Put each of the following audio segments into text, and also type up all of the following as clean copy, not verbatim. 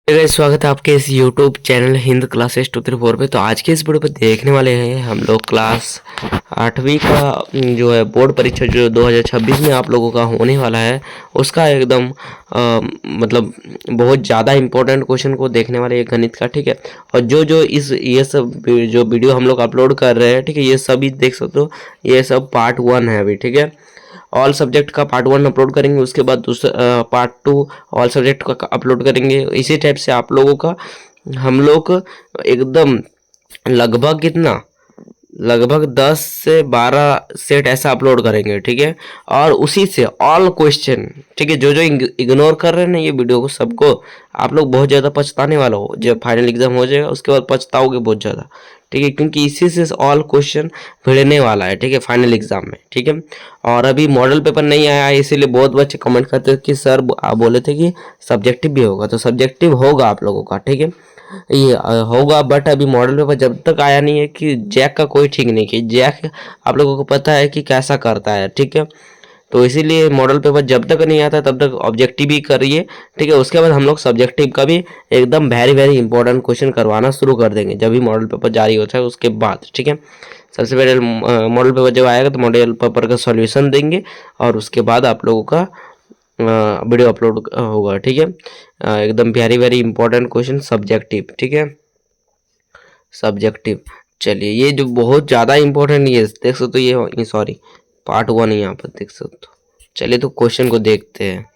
स्वागत है आपके इस YouTube चैनल हिंद क्लासेस 234 पे। तो आज के इस वीडियो पे देखने वाले हैं हम लोग क्लास 8वीं का जो है बोर्ड परीक्षा जो 2026 में आप लोगों का होने वाला है उसका एकदम मतलब बहुत ज़्यादा इम्पोर्टेंट क्वेश्चन को देखने वाले हैं गणित का। ठीक है, और जो ये सब जो वीडियो हम लोग अपलोड कर रहे हैं, ठीक है, ये सभी देख सकते हो, ये सब पार्ट 1 है अभी। ठीक है, ऑल सब्जेक्ट का पार्ट 1 अपलोड करेंगे, उसके बाद दूसरा पार्ट 2 ऑल सब्जेक्ट का अपलोड करेंगे। इसी टाइप से आप लोगों का हम लोग एकदम लगभग कितना लगभग 10 से 12 सेट ऐसा अपलोड करेंगे। ठीक है, और उसी से ऑल क्वेश्चन, ठीक है, जो जो इग्नोर कर रहे हैं ना ये वीडियो को, सबको आप लोग बहुत ज़्यादा पछताने वाला हो जब फाइनल एग्जाम हो जाएगा, उसके बाद पछताओगे बहुत ज़्यादा। ठीक है, क्योंकि इसी से ऑल क्वेश्चन भिड़ने वाला है। ठीक है, फाइनल एग्जाम में। ठीक है, और अभी मॉडल पेपर नहीं आया है, इसीलिए बहुत बच्चे कमेंट करते हैं कि सर आप बोले थे कि सब्जेक्टिव भी होगा, तो सब्जेक्टिव होगा आप लोगों का। ठीक है, ये होगा, बट अभी मॉडल पेपर जब तक आया नहीं है कि जैक का कोई ठीक नहीं कि जैक आप लोगों को पता है कि कैसा करता है। ठीक है, तो इसीलिए मॉडल पेपर जब तक नहीं आता तब तक ऑब्जेक्टिव ही करिए। ठीक है, उसके बाद हम लोग सब्जेक्टिव का भी एकदम वेरी वेरी इंपॉर्टेंट क्वेश्चन करवाना शुरू कर देंगे जब भी मॉडल पेपर जारी होता है उसके बाद। ठीक है, सबसे पहले मॉडल पेपर जब आएगा तो मॉडल पेपर का सॉल्यूशन देंगे और उसके बाद आप लोगों का वीडियो अपलोड होगा। ठीक है, एकदम very very important question subjective. ठीक है, सब्जेक्टिव। चलिए, ये जो बहुत ज़्यादा इंपॉर्टेंट ये देख सकते हो, ये सॉरी पार्ट 1 यहाँ पर देख सकते हो। चलिए तो क्वेश्चन को देखते हैं।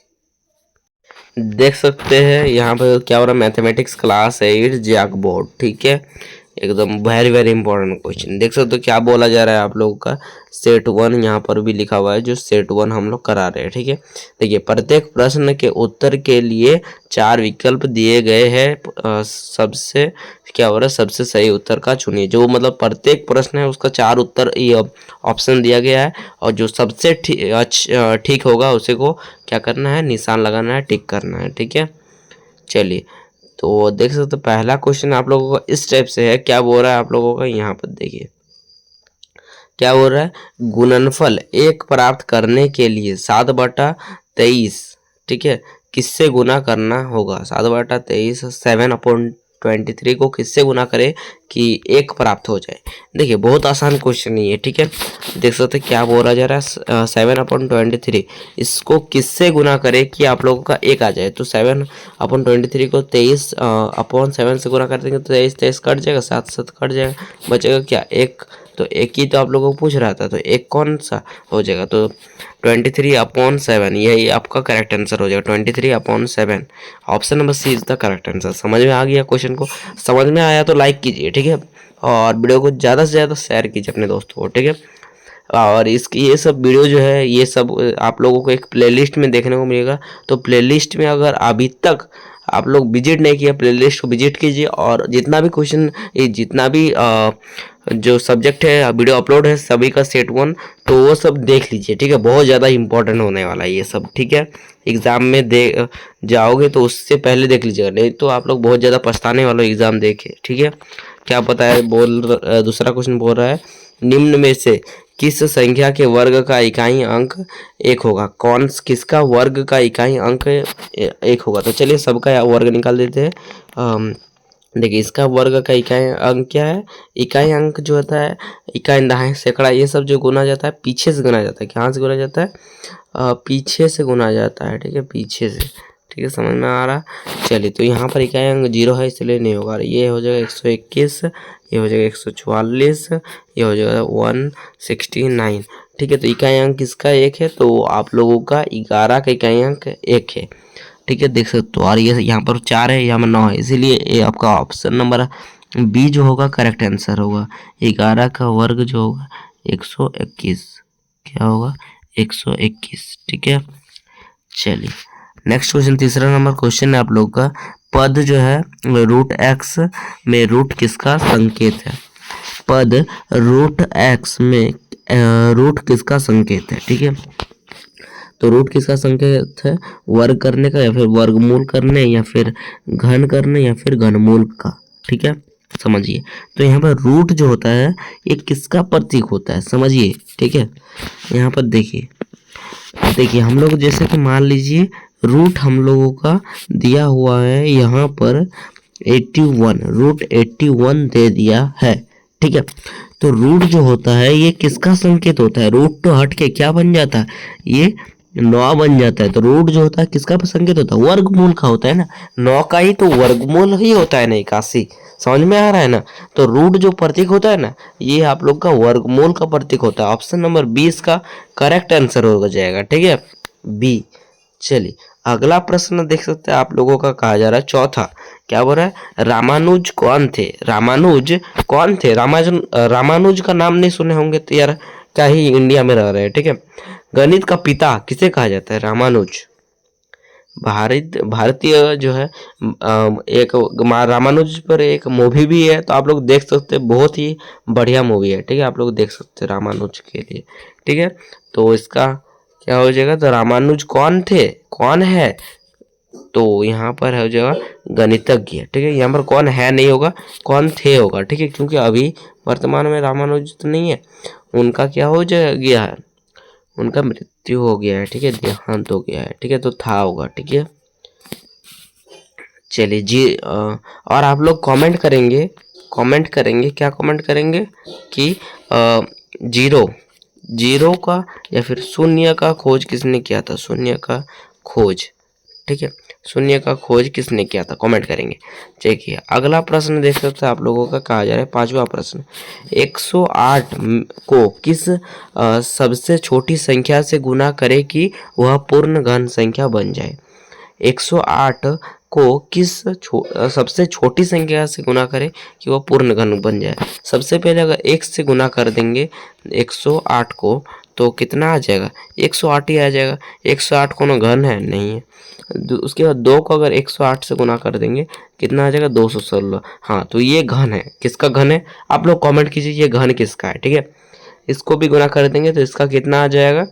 देख सकते हैं यहाँ पर क्या हो रहा है, मैथमेटिक्स क्लास 8 जैक बोर्ड। ठीक है, एकदम वेरी वेरी इंपॉर्टेंट क्वेश्चन देख सकते हो। क्या बोला जा रहा है आप लोगों का, सेट 1 यहाँ पर भी लिखा हुआ है, जो सेट 1 हम लोग करा रहे हैं। ठीक है, देखिए, प्रत्येक प्रश्न के उत्तर के लिए 4 विकल्प दिए गए हैं, सबसे क्या हो रहा है, सबसे सही उत्तर का चुनिए। जो मतलब प्रत्येक प्रश्न है उसका 4 उत्तर ये ऑप्शन दिया गया है, और जो सबसे ठीक होगा उसे को क्या करना है, निशान लगाना है, टिक करना है। ठीक है, चलिए तो देख सकते हो पहला क्वेश्चन आप लोगों का इस टाइप से है। क्या बोल रहा है आप लोगों का, यहाँ पर देखिए क्या बोल रहा है, गुणनफल 1 प्राप्त करने के लिए 7/23, ठीक है, किससे गुना करना होगा। 7/23 7/23 को किससे गुना करें कि 1 प्राप्त हो जाए। देखिए बहुत आसान क्वेश्चन नहीं है। ठीक है, देख सकते क्या बोला जा रहा है, 7/23 इसको किससे गुना करें कि आप लोगों का 1 आ जाए। तो 7/23 को 23/7 से गुना कर देंगे तो 23 कट जाएगा, 7 कट जाएगा, बचेगा क्या, 1। तो 1 ही तो आप लोगों को पूछ रहा था, तो 1 कौन सा हो जाएगा, तो 23/7 यही आपका करेक्ट आंसर हो जाएगा। 23/7 option number C is the correct answer. समझ में आ गया क्वेश्चन को, समझ में आया तो लाइक कीजिए। ठीक है, और वीडियो को ज़्यादा से ज़्यादा शेयर कीजिए अपने दोस्तों को। ठीक है, और इसकी ये सब वीडियो जो है ये सब आप लोगों को एक प्लेलिस्ट में देखने को मिलेगा। तो प्लेलिस्ट में अगर अभी तक आप लोग विजिट नहीं किया, प्लेलिस्ट को विजिट कीजिए, और जितना भी क्वेश्चन, जितना भी जो सब्जेक्ट है वीडियो अपलोड है सभी का सेट 1, तो वो सब देख लीजिए। ठीक है, बहुत ज़्यादा इंपॉर्टेंट होने वाला है ये सब। ठीक है, एग्ज़ाम में दे जाओगे तो उससे पहले देख लीजिएगा, नहीं तो आप लोग बहुत ज़्यादा पछताने वाले एग्ज़ाम देखे। ठीक है, क्या पता है दूसरा क्वेश्चन बोल रहा है, निम्न में से किस संख्या के वर्ग का इकाई अंक 1 होगा। किसका वर्ग का इकाई अंक 1 होगा। तो चलिए सबका वर्ग निकाल देते हैं। देखिए इसका वर्ग का इकाई अंक क्या है, इकाई अंक जो होता है, इकाई दहाई सैकड़ा ये सब जो गुना जाता है पीछे से गुना जाता है। कहाँ से गुना जाता है, पीछे से गुना जाता है। ठीक है, पीछे से। ठीक है, समझ में आ रहा। चलिए तो यहाँ पर इकाई अंक 0 है इसलिए नहीं होगा। ये हो जाएगा 121, ये हो जाएगा 144, ये हो जाएगा 169। ठीक है, तो इकाई अंक किसका 1 है, तो आप लोगों का 11 का इकाई अंक 1 है। ठीक है, देख सकते हो, और ये यहाँ पर 4 है, यहाँ पर 9 है, इसीलिए ये आपका ऑप्शन नंबर बी जो होगा करेक्ट आंसर होगा। 11 का वर्ग जो होगा 121, क्या होगा 121। ठीक है, चलिए नेक्स्ट क्वेश्चन, तीसरा नंबर क्वेश्चन है आप लोग का, पद जो है √x में रूट किसका संकेत है। पद √x में रूट किसका संकेत है। ठीक है, तो रूट किसका संकेत है, वर्ग करने का, या फिर वर्गमूल करने, या फिर घन करने, या फिर घनमूल का। ठीक है, समझिए, तो यहाँ पर रूट जो होता है ये किसका प्रतीक होता है, समझिए। ठीक है, यहाँ पर देखिए हम लोग जैसे कि मान लीजिए रूट हम लोगों का दिया हुआ है यहाँ पर 81, रूट 81 दे दिया है। ठीक है, तो रूट जो होता है ये किसका संकेत होता है? रूट तो हट के क्या बन जाता है, ये 9 बन जाता है। तो रूट जो होता है किसका संकेत होता है? वर्गमूल का होता है ना, 9 का ही तो वर्गमूल ही होता है ना 81। समझ में आ रहा है ना? तो रूट जो प्रतीक होता है ना, ये आप लोग का वर्गमूल का प्रतीक होता है। ऑप्शन नंबर 20 का करेक्ट आंसर हो जाएगा। ठीक है, बी। चलिए अगला प्रश्न देख सकते हैं आप लोगों का, कहा जा रहा है चौथा। क्या बोल रहा है? रामानुज कौन थे? रामानुज कौन थे? रामानुज का नाम नहीं सुने होंगे तो यार क्या ही इंडिया में रह रहे हैं। ठीक है, गणित का पिता किसे कहा जाता है? रामानुज। भारतीय जो है एक रामानुज पर एक मूवी भी है, तो आप लोग देख सकते हैं, बहुत ही बढ़िया मूवी है। ठीक है, आप लोग देख सकते हैं रामानुज के लिए। ठीक है, तो इसका क्या हो जाएगा? तो रामानुज कौन थे, कौन है? तो यहाँ पर हो जाएगा गणितज्ञ। ठीक है, यहाँ पर कौन है नहीं होगा, कौन थे होगा। ठीक है, क्योंकि अभी वर्तमान में रामानुज तो नहीं है, उनका क्या हो गया है, उनका मृत्यु हो गया है। ठीक है, देहांत हो गया है। ठीक है, तो था होगा। ठीक है, चलिए जी। और आप लोग कमेंट करेंगे, क्या कमेंट करेंगे कि जीरो जीरो का या फिर शून्य का खोज किसने किया था? शून्य का खोज। ठीक है, शून्य का खोज किसने किया था? कमेंट करेंगे। देखिए अगला प्रश्न देख सकते हैं आप लोगों का, कहा जा रहा है पांचवा प्रश्न। 108 को किस सबसे छोटी संख्या से गुना करे कि वह पूर्ण घन संख्या बन जाए? 108 को किस सबसे छोटी संख्या से गुना करें कि वह पूर्ण घन बन जाए? सबसे पहले अगर 1 से गुना कर देंगे 108 को तो कितना आ जाएगा? 108 ही आ जाएगा। 108 कोनो घन है नहीं है। उसके बाद 2 को अगर 108 से गुना कर देंगे कितना आ जाएगा? 216। हाँ, तो ये घन है। किसका घन है? आप लोग कमेंट कीजिए ये घन किसका है। ठीक है, इसको भी गुना कर देंगे तो इसका कितना आ जाएगा?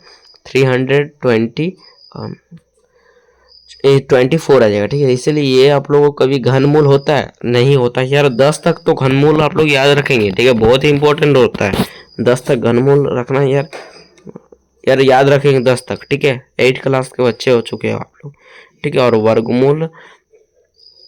24 आ जाएगा। ठीक है, इसीलिए ये आप लोगों को कभी घनमूल होता है नहीं होता है यार। 10 तक तो घनमूल आप लोग याद रखेंगे। ठीक है, बहुत ही इंपॉर्टेंट होता है 10 तक घनमूल रखना यार, याद रखेंगे 10 तक। ठीक है, 8 क्लास के बच्चे हो चुके हैं आप लोग। ठीक है, और वर्गमूल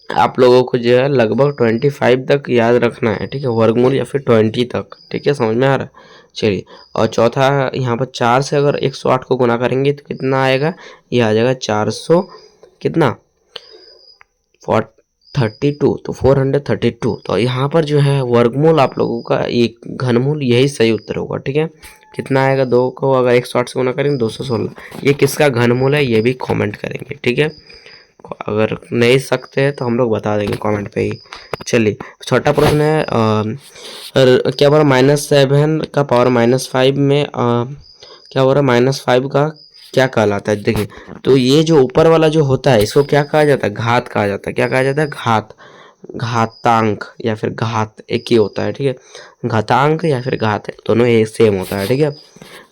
आप लोगों को जो है लगभग 25 तक याद रखना है। ठीक है, वर्गमूल या फिर 20 तक। ठीक है, समझ में आ रहा है? चलिए, और चौथा यहाँ पर 4 से अगर 108 को गुना करेंगे तो कितना आएगा? ये आ जाएगा 400 कितना 32, तो 432। तो यहाँ पर जो है वर्गमूल आप लोगों का एक घनमूल यही सही उत्तर होगा। ठीक है, कितना आएगा? 2 को अगर 108 से गुना करेंगे 216। ये किसका घनमूल है ये भी कमेंट करेंगे। ठीक है, अगर नहीं सकते हैं तो हम लोग बता देंगे कमेंट पे ही। चलिए छोटा प्रश्न है, क्या बोल रहा? -7 का पावर -5 में क्या बोल रहा? -5 का क्या कहलाता है? देखिए, तो ये जो ऊपर वाला जो होता है इसको क्या कहा जाता है? घात कहा जाता है। क्या कहा जाता है? घात, घातांक या फिर घात एक ही होता है। ठीक है, घातांक या फिर घात दोनों एक सेम होता है। ठीक है,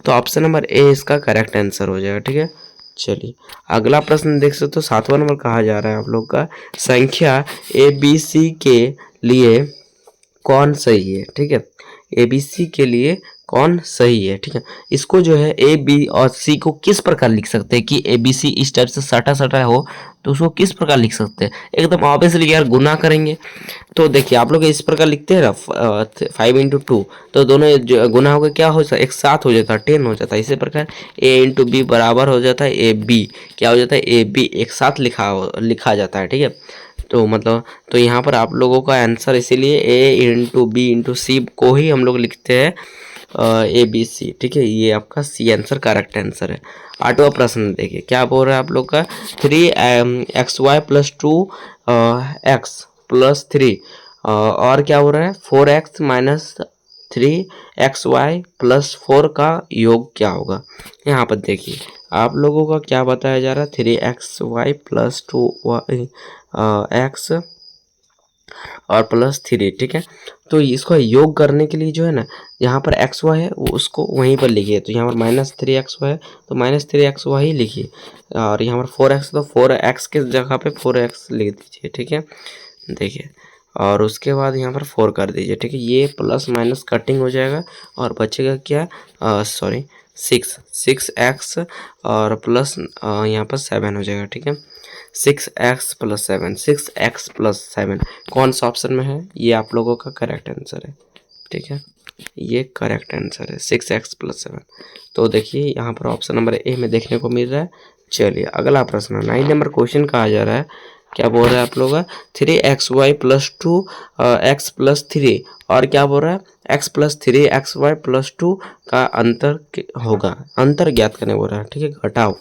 तो ऑप्शन नंबर ए इसका करेक्ट आंसर हो जाएगा। ठीक है, चलिए अगला प्रश्न देख सकते हो 7वां नंबर कहा जा रहा है आप लोग का, संख्या ABC के लिए कौन सही है? ठीक है, ABC के लिए कौन सही है? ठीक है, इसको जो है A B और C को किस प्रकार लिख सकते हैं कि ABC इस टाइप से सटा सटा हो, तो उसको किस प्रकार लिख सकते हैं? एकदम ऑब्वियसली यार गुना करेंगे। तो देखिए आप लोग इस प्रकार लिखते हैं ना 5 × 2, तो दोनों गुना होकर क्या हो जाता है? एक साथ हो जाता है, 10 हो जाता है। इसी प्रकार A × B बराबर हो जाता है AB। क्या हो जाता है? AB एक साथ लिखा जाता है। ठीक है, तो मतलब तो यहाँ पर आप लोगों का आंसर इसीलिए A × B × C को ही हम लोग लिखते हैं ABC। ठीक है, ये आपका C आंसर करेक्ट आंसर है। 8वां प्रश्न देखिए क्या बोल रहा है आप लोग का, 3xy + 2x + 3 और क्या हो रहा है 4x - 3xy + 4 का योग क्या होगा? यहाँ पर देखिए आप लोगों का क्या बताया जा रहा है, 3xy + 2x और +3। ठीक है, तो इसको योग करने के लिए जो है ना, यहाँ पर xy है वो उसको वहीं पर लिखिए। तो यहाँ पर -3xy है तो -3xy ही लिखिए, और यहाँ पर 4x तो 4x के जगह पे 4x लिख दीजिए। ठीक है, देखिए और उसके बाद यहाँ पर 4 कर दीजिए, ठीक है। ये प्लस माइनस कटिंग हो जाएगा और बचेगा क्या, सॉरी 6x और प्लस यहाँ पर 7 हो जाएगा, ठीक है। 6x प्लस 7, 6x प्लस 7 कौन सा ऑप्शन में है, ये आप लोगों का करेक्ट आंसर है, ठीक है। ये करेक्ट आंसर है 6x प्लस 7। तो देखिए यहाँ पर ऑप्शन नंबर ए में देखने को मिल रहा है। चलिए अगला प्रश्न 9 नंबर क्वेश्चन कहा जा रहा है, क्या बोल रहा है आप लोग, 3xy प्लस 2 x प्लस 3 और क्या बोल रहा है x प्लस 3xy प्लस 2 का अंतर होगा, अंतर ज्ञात करने बोल रहा है, ठीक है। घटाओ,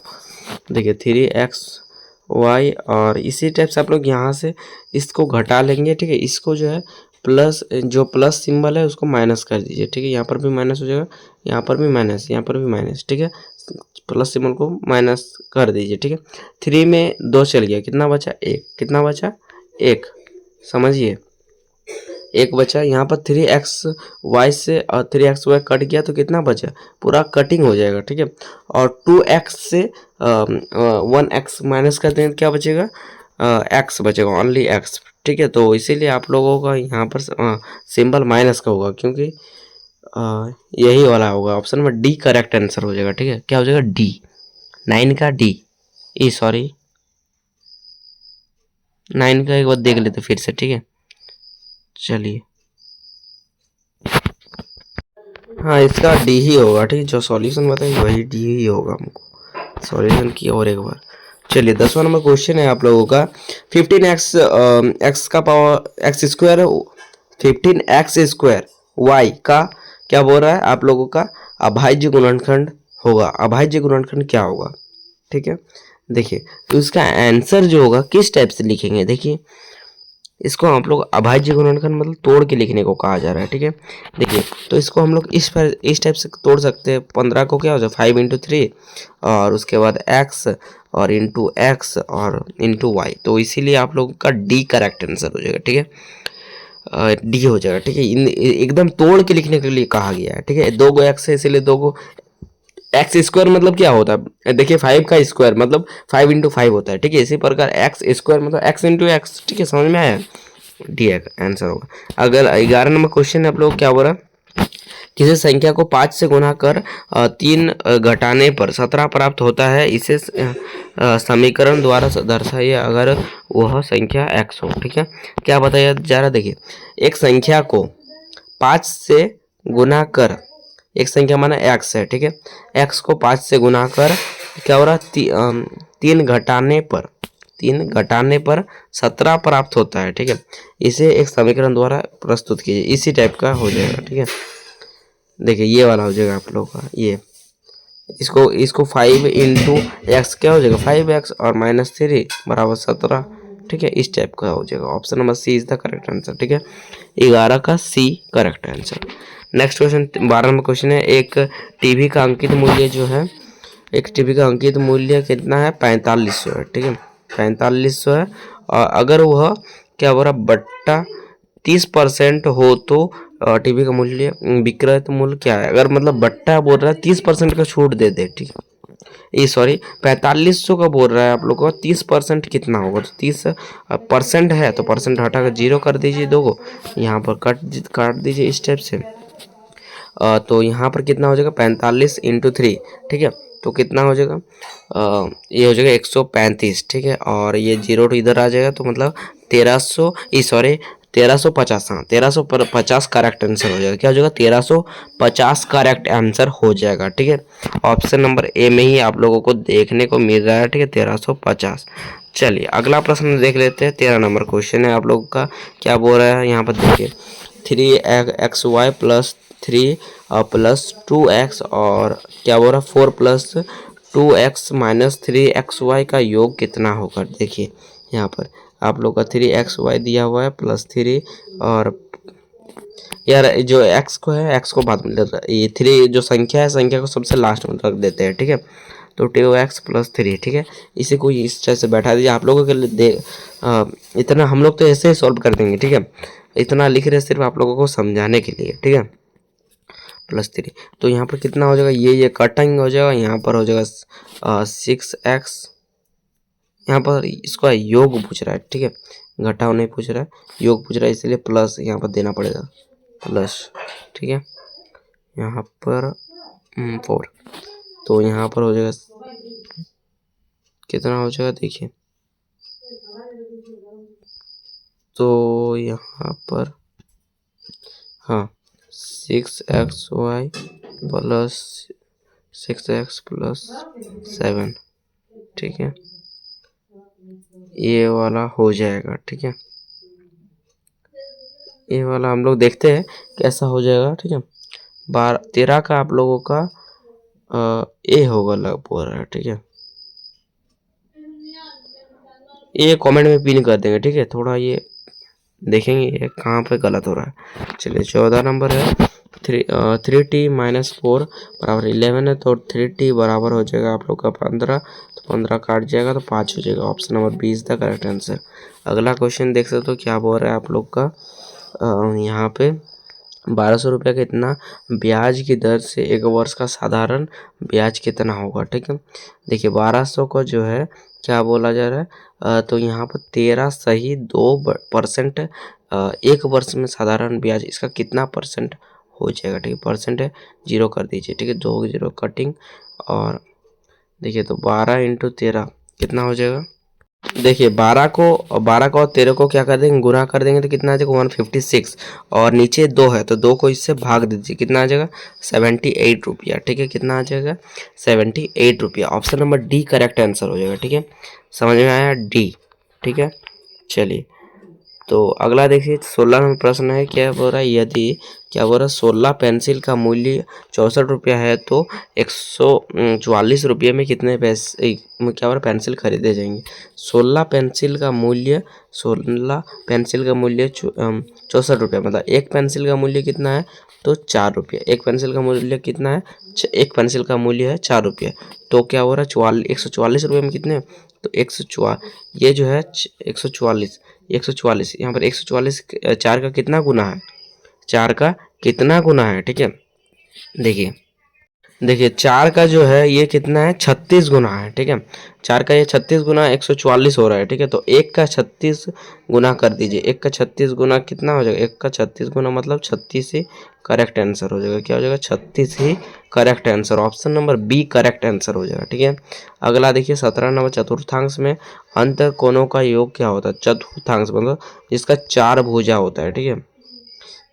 देखिए 3xy और इसी टाइप से आप लोग यहाँ से इसको घटा लेंगे, ठीक है। इसको जो है प्लस, जो प्लस सिंबल है उसको माइनस कर दीजिए, ठीक है। यहाँ पर भी माइनस हो जाएगा, यहाँ पर भी माइनस, यहाँ पर भी माइनस, ठीक है। प्लस सिंबल को माइनस कर दीजिए, ठीक है। 3 में 2 चल गया, कितना बचा 1, कितना बचा 1, समझिए 1 बचा। यहाँ पर 3xy से और 3xy कट गया तो कितना बचा, पूरा कटिंग हो जाएगा, ठीक है। और 2x से 1x माइनस कर देंगे तो क्या बचेगा, x बचेगा, ओनली x, ठीक है। तो इसीलिए आप लोगों का यहाँ पर सिंबल माइनस का होगा, क्योंकि यही वाला होगा ऑप्शन में डी करेक्ट आंसर हो जाएगा, ठीक है। क्या हो जाएगा डी, 9 का डी, ई सॉरी 9 का एक बार देख लेते फिर से, ठीक है। चलिए हाँ इसका डी ही होगा, ठीक है। जो सॉल्यूशन बताइए वही डी ही होगा, हमको सॉल्यूशन किया और एक बार। चलिए 10वां नंबर क्वेश्चन है आप लोगों का, 15x x का power x square, 15x square y का क्या बोल रहा है आप लोगों का अभाज्य गुणनखंड होगा, अभाज्य गुणनखंड क्या होगा, ठीक है। देखिए तो इसका आंसर जो होगा किस टाइप से लिखेंगे, देखिए इसको आप लोग अभाज्य गुणनखंड मतलब तोड़ के लिखने को कहा जा रहा है, ठीक है। देखिए तो इसको हम लोग इस टाइप से तोड़ सकते हैं। 15 को क्या हो जाए 5 × 3 और उसके बाद x और इंटू एक्स और इंटू वाई, तो इसीलिए आप लोगों का डी करेक्ट आंसर हो जाएगा, ठीक है। डी हो जाएगा, ठीक है। एकदम तोड़ के लिखने के लिए कहा गया है, ठीक है। 2 गो एक्स है इसीलिए 2 गो एक्स स्क्वायर मतलब क्या होता है, देखिए 5 का स्क्वायर मतलब 5 × 5 होता है, ठीक है। इसी प्रकार एक्स स्क्वायर मतलब x × x, ठीक है, समझ में आया, डी आंसर होगा। अगर 11 नंबर क्वेश्चन है आप लोग क्या बोल रहा है, किसी संख्या को 5 से गुना कर 3 घटाने पर 17 प्राप्त होता है, इसे समीकरण द्वारा दर्शाइए अगर वह संख्या x हो, ठीक है। क्या बताया जा रहा, देखिए एक संख्या को 5 से गुना कर, एक संख्या माना x है, ठीक है। x को 5 से गुना कर क्या हो रहा, 3 घटाने पर 17 प्राप्त होता है, ठीक है। इसे एक समीकरण द्वारा प्रस्तुत कीजिए, इसी टाइप का हो जाएगा, ठीक है। देखिए ये वाला हो जाएगा आप लोगों का, ये इसको 5 × x क्या हो जाएगा 5x और -3 बराबर 17, ठीक है। इस टाइप का हो जाएगा। Option number C is the correct answer, ठीक है। 11 का C correct answer. Next question 12 number question है, एक टीवी का अंकित मूल्य जो है, एक टीवी का अंकित मूल्य कितना है 4500 है, ठीक है। 4500 है और अगर वह क्या बोल रहा बट्टा 30% हो तो टीवी का मूल्य विक्रय मूल्य क्या है, अगर मतलब बट्टा बोल रहा है 30% का छूट दे दे, ठीक है। ये सॉरी 4500 का बोल रहा है आप लोगों को, 30% कितना होगा, तो 30% है तो परसेंट हटा कर 0 कर दीजिए, दो को यहाँ पर काट दीजिए इस टाइप से। तो यहाँ पर कितना हो जाएगा 45 × 3, ठीक है। तो कितना हो जाएगा ये हो जाएगा 135, ठीक है। और ये 0 तो इधर आ जाएगा तो मतलब 1300 सॉरी 1350, हाँ 1350 करेक्ट आंसर हो जाएगा। क्या हो जाएगा 1350 करेक्ट आंसर हो जाएगा, ठीक है। ऑप्शन नंबर ए में ही आप लोगों को देखने को मिल रहा है, ठीक है 1350। चलिए अगला प्रश्न देख लेते हैं। 13 नंबर क्वेश्चन है आप लोगों का, क्या बोल रहा है यहाँ पर देखिए 3xy प्लस 3 प्लस 2x और क्या बोल रहा है 4 प्लस 2x माइनस 3xy का योग कितना होगा। देखिए यहाँ पर आप लोग का 3xy दिया हुआ है प्लस 3 और यार जो x को है x को बाद में ये 3 जो संख्या है संख्या को सबसे लास्ट में रख देते हैं, ठीक है। तो 2x प्लस 3, ठीक है। इसे कोई इस तरह से बैठा दीजिए आप लोगों के लिए इतना हम लोग तो ऐसे ही सॉल्व कर देंगे, ठीक है। इतना लिख रहे सिर्फ आप लोगों को समझाने के लिए, ठीक है। प्लस 3 तो यहाँ पर कितना हो जाएगा, ये कटिंग हो जाएगा, यहाँ पर हो जाएगा 6x, यहाँ पर इसका योग पूछ रहा है, ठीक है। घटाव नहीं पूछ रहा है, योग पूछ रहा है, इसलिए प्लस यहाँ पर देना पड़ेगा, प्लस। ठीक है, यहाँ पर 4, तो यहाँ पर हो जाएगा कितना हो जाएगा देखिए, तो यहाँ पर हाँ 6xy प्लस 6x प्लस 7। ठीक है, ये वाला हो जाएगा। ठीक है, ये वाला हम लोग देखते हैं कैसा हो जाएगा। ठीक है, 13 का आप लोगों का ए होगा लग बोल रहा है। ठीक है, ये कमेंट में पिन कर देंगे। ठीक है, थोड़ा ये देखेंगे ये कहाँ पे गलत हो रहा है। चलिए 14 नंबर है 3t माइनस 4 बराबर 11 है, तो 3t बराबर हो जाएगा आप लोग का 15, तो 15 काट जाएगा तो 5 हो जाएगा। Option number 20 the correct answer. अगला क्वेश्चन देख सकते हो क्या बोल रहा है आप लोग का, यहाँ पे 1200 रुपये कितना ब्याज की दर से 1 वर्ष का साधारण ब्याज कितना होगा। ठीक है, देखिए 1200 को जो है क्या बोला जा रहा है, तो यहाँ पर 13.2% 1 वर्ष में साधारण ब्याज, इसका कितना परसेंट हो जाएगा। ठीक है, परसेंट है 0 कर दीजिए। ठीक है, 2 0 कटिंग, और देखिए तो 12 × 13 कितना हो जाएगा। देखिए 12 को और 13 को क्या कर देंगे, गुना कर देंगे तो कितना आ जाएगा 156, और नीचे 2 है तो 2 को इससे भाग दीजिए, कितना आ जाएगा 78 रुपया। ठीक है, कितना आ जाएगा 78 रुपया। Option number D correct answer हो जाएगा। ठीक है, समझ में आया डी। ठीक है, चलिए तो अगला देखिए 16 नंबर प्रश्न है, क्या बोल रहा है, यदि क्या बोल रहा है 16 पेंसिल का मूल्य 64 रुपया है तो 144 रुपये में कितने पैसे क्या बोल रहा पेंसिल खरीदे जाएंगे। 16 पेंसिल का मूल्य 64 रुपया, मतलब एक पेंसिल का मूल्य कितना है तो 4 रुपये। एक पेंसिल का मूल्य कितना है, एक पेंसिल का मूल्य है 4 रुपये, तो क्या हो रहा है 144 रुपये में कितने, तो 144, ये जो है 144 यहाँ पर 144 4 का कितना गुना है, 4 का कितना गुना है। ठीक है, देखिए 4 का जो है ये कितना है 36 गुना है। ठीक है, 4 का ये 36 गुना 144 हो रहा है। ठीक है, तो 1 का 36 गुना कर दीजिए, 1 का 36 गुना कितना हो जाएगा, 1 का 36 गुना मतलब 36 ही करेक्ट आंसर हो जाएगा। क्या हो जाएगा 36 ही correct answer. Option number B correct answer हो जाएगा। ठीक है, अगला देखिए 17 नंबर चतुर्थांश में अंत कोणों का योग क्या होता है। चतुर्थांश मतलब जिसका 4 भुजा होता है। ठीक है,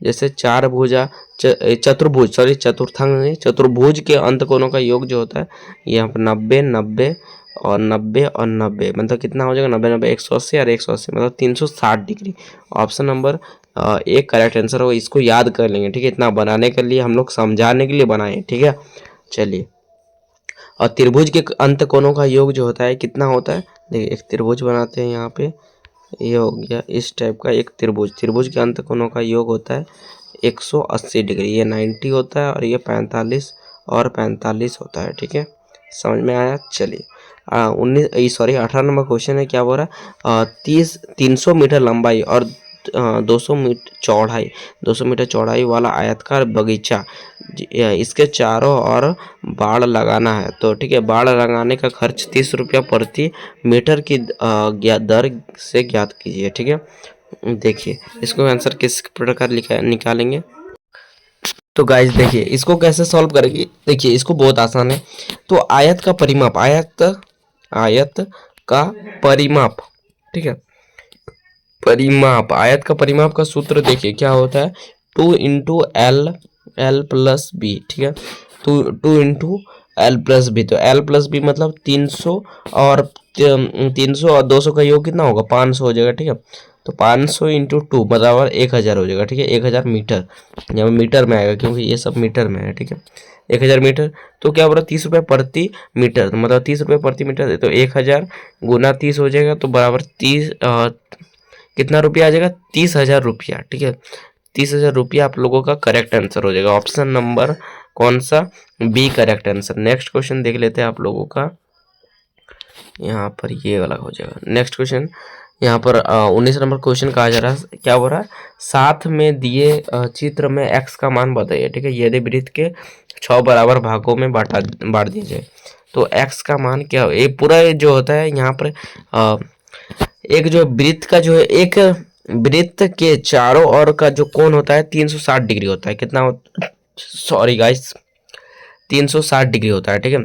जैसे 4 भुजा चतुर्भुज, सॉरी चतुर्थांश नहीं, चतुर्भुज के अंत कोणों का योग जो होता है यहाँ पर 90 90 और 90 और 90, मतलब कितना हो जाएगा 90 90 180 और 180 मतलब 360 डिग्री। ऑप्शन नंबर एक करेक्ट आंसर होगा। इसको याद कर लेंगे। ठीक है, इतना बनाने के लिए हम लोग समझाने के लिए बनाए। ठीक है, चलिए और त्रिभुज के अंत कोणों का योग जो होता है कितना होता है, देखिए एक त्रिभुज बनाते हैं यहाँ पे, ये हो गया इस टाइप का एक त्रिभुज, त्रिभुज के अंत कोणों का योग होता है 180 डिग्री, ये 90 होता है और ये 45 और 45 होता है। ठीक है, समझ में आया। चलिए 18 नंबर क्वेश्चन है, क्या बोल रहा है 300 मीटर लंबाई और 200 मीटर चौड़ाई वाला आयताकार बगीचा, इसके चारों ओर बाड़ लगाना है। तो ठीक है, बाड़ लगाने का खर्च 30 रुपया प्रति मीटर की दर से ज्ञात कीजिए। ठीक है, देखिए इसको आंसर किस प्रकार निकालेंगे, तो गाइस देखिए इसको कैसे सॉल्व करेंगे। देखिए इसको बहुत आसान है, तो आयत का परिमाप, आयत का परिमाप, ठीक है, परिमाप, आयत का परिमाप का सूत्र देखिए क्या होता है 2 × L प्लस बी। ठीक है, 2 × L प्लस बी, तो L प्लस बी मतलब 300 और 300 और 200 का योग कितना होगा 500 हो जाएगा। ठीक है, तो 500 × 2 बराबर 1000 हो जाएगा। ठीक है, 1000 मीटर, यहाँ मीटर में आएगा क्योंकि ये सब मीटर में है। ठीक है, 1000 मीटर, तो क्या बोला 30 रुपये प्रति मीटर, तो मतलब 30 रुपये प्रति मीटर, तो 1000 गुना 30 हो जाएगा, तो बराबर 30 कितना रुपया आ जाएगा 30,000 रुपया। ठीक है, 30,000 रुपया आप लोगों का करेक्ट आंसर हो जाएगा। ऑप्शन नंबर कौन सा, B correct answer. Next question देख लेते हैं आप लोगों का, यहाँ पर ये वाला हो जाएगा। नेक्स्ट क्वेश्चन यहाँ पर 19 नंबर क्वेश्चन कहा जा रहा है, क्या हो रहा है साथ में दिए चित्र में x का मान बताइए। ठीक है, यदि वृत्त के 6 बराबर भागों में बांट दिया जाए तो x का मान क्या हो, ये पूरा जो होता है यहाँ पर एक जो वृत्त का जो है, एक वृत्त के चारों ओर का जो कोण होता है 360 डिग्री होता है। कितना होता, सॉरी गाइस, 360 डिग्री होता है। ठीक है,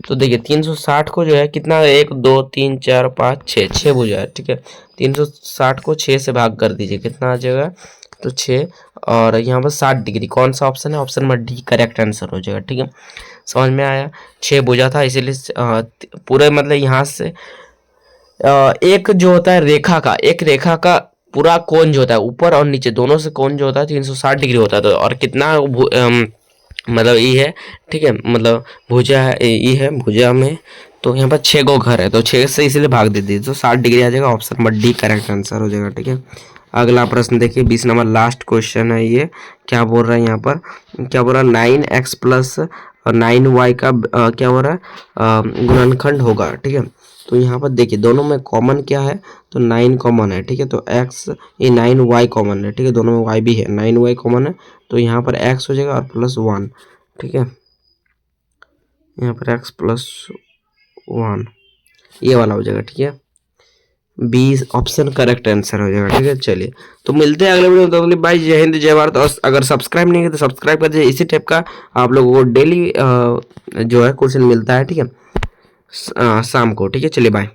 तो देखिए 360 को जो है कितना, 1 2 3 4 5 6, 6 भुजा है। ठीक है, 360 को 6 से भाग कर दीजिए, कितना आ जाएगा, तो 6, और यहाँ पर 60 डिग्री। कौन सा ऑप्शन है, option number D correct answer हो जाएगा। ठीक है, समझ में आया, 6 भुजा था इसीलिए पूरे मतलब यहाँ से एक जो होता है रेखा का, एक रेखा का पूरा कोण जो होता है ऊपर और नीचे दोनों से कोण जो होता है 360 डिग्री होता है। तो और कितना मतलब ई है। ठीक है, मतलब भुजा है, ई है भुजा में, तो यहाँ पर 6 गो घर है, तो 6 से इसलिए भाग दे दीजिए, तो 60 डिग्री आ जाएगा। Option number D correct answer हो जाएगा। ठीक है, अगला प्रश्न देखिए, 20 नंबर लास्ट क्वेश्चन है ये। क्या बोल रहा है यहाँ पर, क्या बोल रहा है, 9x प्लस 9y का क्या हो रहा है, गुणनखंड होगा। ठीक है, तो यहाँ पर देखिए दोनों में कॉमन क्या है, तो 9 कॉमन है। ठीक है, तो x, ये 9y कॉमन है। ठीक है, दोनों में y भी है, 9y कॉमन है, तो यहाँ पर x हो जाएगा और प्लस 1। ठीक है, यहाँ पर x प्लस 1 ये वाला हो जाएगा। ठीक है, बी ऑप्शन करेक्ट आंसर हो जाएगा। ठीक है, चलिए तो मिलते हैं अगले वीडियो में। तो अगले भाई, जय हिंद जय भारत। और अगर सब्सक्राइब नहीं किया तो सब्सक्राइब कर दीजिए, इसी टाइप का आप लोगों को डेली जो है क्वेश्चन मिलता है। ठीक है, शाम को। ठीक है, चलिए बाय।